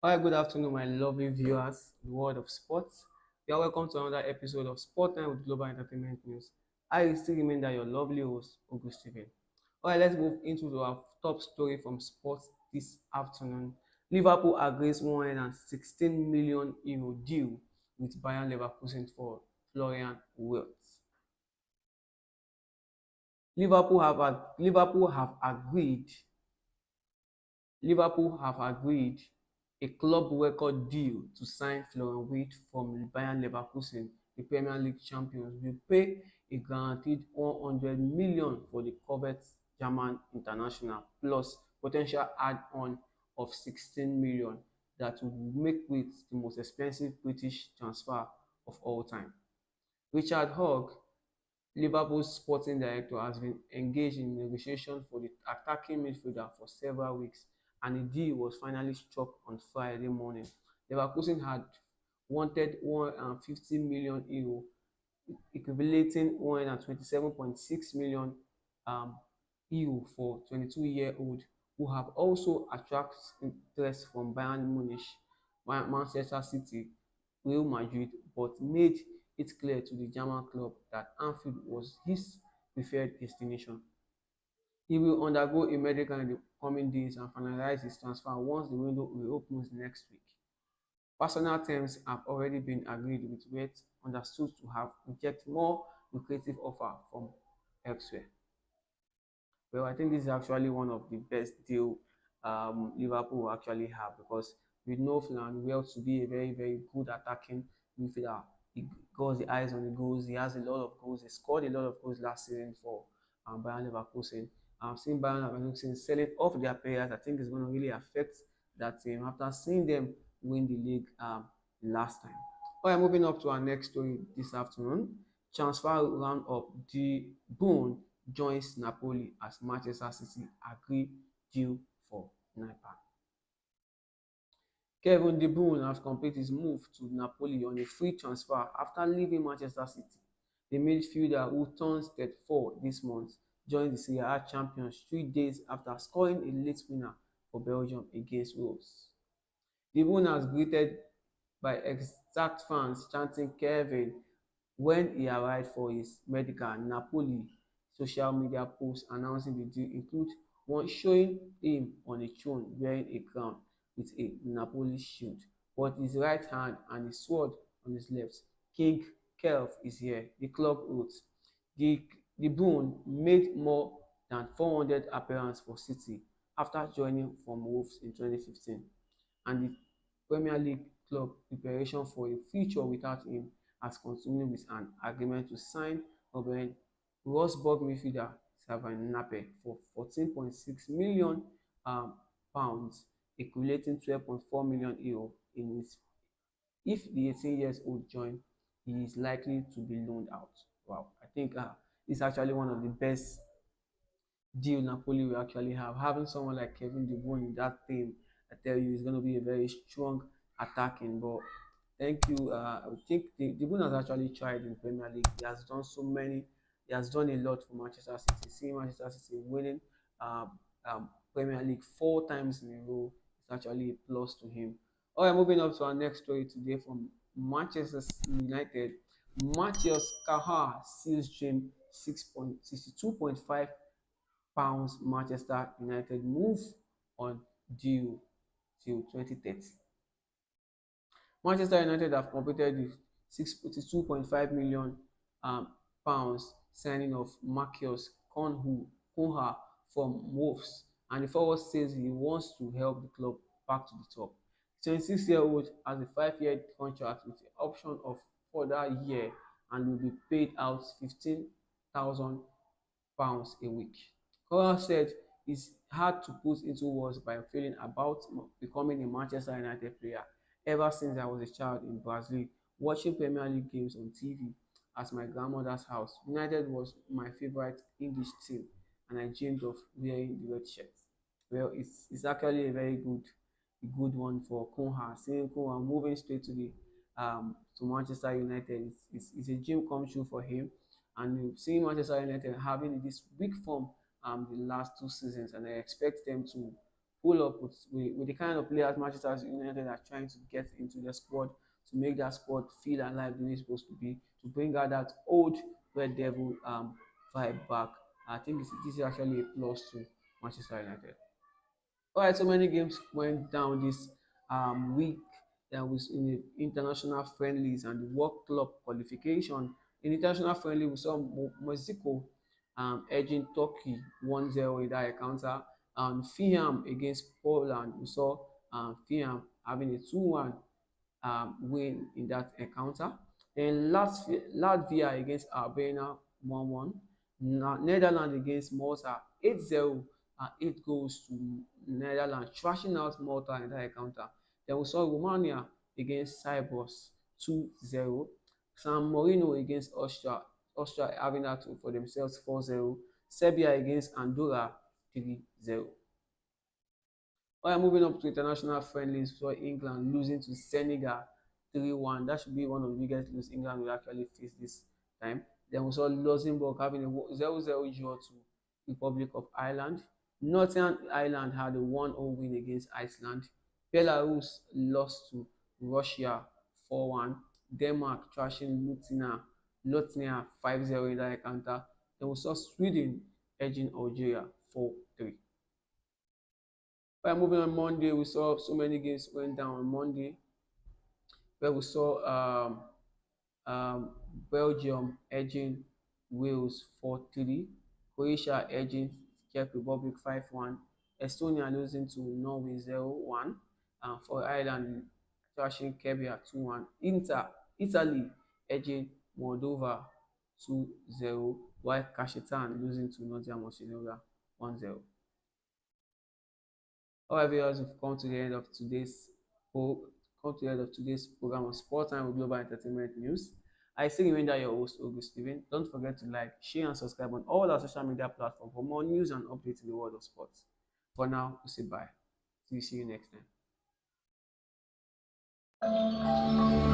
Hi, good afternoon, my lovely viewers, the world of sports. You are welcome to another episode of Sport Time with Global Entertainment News. I still remain that your lovely host, Ogu Stephen. All right, let's move into our top story from sports this afternoon. Liverpool agrees 116 million euro deal with Bayern Leverkusen for Florian Wirtz. Liverpool have agreed a club record deal to sign Florian Wirtz from Bayern Leverkusen. The Premier League champions will pay a guaranteed 100 million for the coveted German international plus potential add-on of 16 million that would make Wirtz the most expensive British transfer of all time. Richard Hogg, Liverpool's sporting director, has been engaged in negotiations for the attacking midfielder for several weeks, and a deal was finally struck on Friday morning. Leverkusen had wanted 150 million euro, equating 127.6 million um, euro for 22-year-old, who have also attracted interest from Bayern Munich, Manchester City, Real Madrid, but made it clear to the German club that Anfield was his preferred destination. He will undergo a medical in the coming days and finalize his transfer once the window reopens next week. Personal terms have already been agreed with West, understood to have rejected more lucrative offer from elsewhere. Well, I think this is actually one of the best deal Liverpool will actually have, because we know Florian Wirtz to be a very, very good attacking midfielder. He got the eyes on the goals. He has a lot of goals. He scored a lot of goals last season for Bayern Leverkusen. I've seen Bayern Leverkusen selling off their players. I think it's going to really affect that team after seeing them win the league last time. All right, moving up to our next story this afternoon. Transfer roundup. The Boone joins Napoli as Manchester City agree deal for Napa. Kevin De Bruyne has completed his move to Napoli on a free transfer after leaving Manchester City. The midfielder, who turns 34 this month, joined the Serie A champions 3 days after scoring a late winner for Belgium against Wales. De Bruyne was greeted by exact fans chanting Kevin when he arrived for his medical. Napoli social media posts announcing the deal include one showing him on a throne wearing a crown with a Napoli shield, but his right hand and his sword on his left. King Kelv is here, the club wrote. The, the Boone made more than 400 appearances for City after joining from Wolves in 2015, and the Premier League club preparation for a future without him has continued with an agreement to sign Robben Rosberg midfielder Sylvain Nappe for 14.6 million pounds, equating 12.4 million euro in his. If the 18 years old join, he is likely to be loaned out. Wow, I think it's actually one of the best deal Napoli will actually have. Having someone like Kevin De Bruyne in that team, I tell you, is going to be a very strong attacking. But thank you. I think De Bruyne has actually tried in Premier League. He has done so many. He has done a lot for Manchester City. Seeing Manchester City winning um, Premier League 4 times in a row is actually a plus to him. All right, moving up to our next story today from Manchester United. Matthias Caha seals dream 6.62.5 pounds. Manchester United move on due till 2030. Manchester United have completed the 62.5 million pounds signing of Marcus Cunha from Wolves, and the forward says he wants to help the club back to the top. The 26-year-old has a 5-year contract with the option of further year and will be paid out £15,000 a week. Cora said it's hard to put into words by feeling about becoming a Manchester United player. Ever since I was a child in Brazil, watching Premier League games on TV at my grandmother's house, United was my favorite English team, and I dreamed of wearing the red shirt. Well, it's actually a very good one for Cunha. Seeing Cunha moving straight to Manchester United is a dream come true for him. And seeing Manchester United having this weak form the last 2 seasons, and I expect them to pull up with the kind of players Manchester United are trying to get into the squad to make that squad feel alive the way it's supposed to be, to bring out that old Red Devil vibe back. I think this is actually a plus to Manchester United. All right, so many games went down this week. There was in the international friendlies and the World Club qualification. In international friendly, we saw Mexico edging Turkey 1-0 in that encounter. Fiam against Poland, we saw Fiam having a 2-1 win in that encounter. Then Latvia against Albania 1-1. Netherlands against Malta 8-0, 8 goals to Netherlands, trashing out Malta in that encounter. Then we saw Romania against Cyprus 2-0. San Marino against Austria having that for themselves 4-0. Serbia against Andorra 3-0. Alright, moving up to international friendlies, for England losing to Senegal 3-1. That should be one of the biggest losses England will actually face this time. Then we saw Luxembourg having a 0-0 draw to Republic of Ireland. Northern Ireland had a 1-0 win against Iceland. Belarus lost to Russia 4-1. Denmark trashing Lithuania 5-0 in that encounter. Then we saw Sweden edging Algeria 4-3. By moving on Monday, we saw so many games went down on Monday, where we saw um, Belgium edging Wales 4-3, Croatia edging Czech Republic 5-1, Estonia losing to Norway 0-1, and for Ireland trashing Serbia 2-1. Italy edging Moldova 2-0, while Kazakhstan losing to Northern Macedonia 1-0. Alright, viewers, we've come to the end of today's program on Sport Time with Global Entertainment News. I still remain that your host, Ogu Stephen. Don't forget to like, share, and subscribe on all our social media platforms for more news and updates in the world of sports. For now, we say bye. See you next time.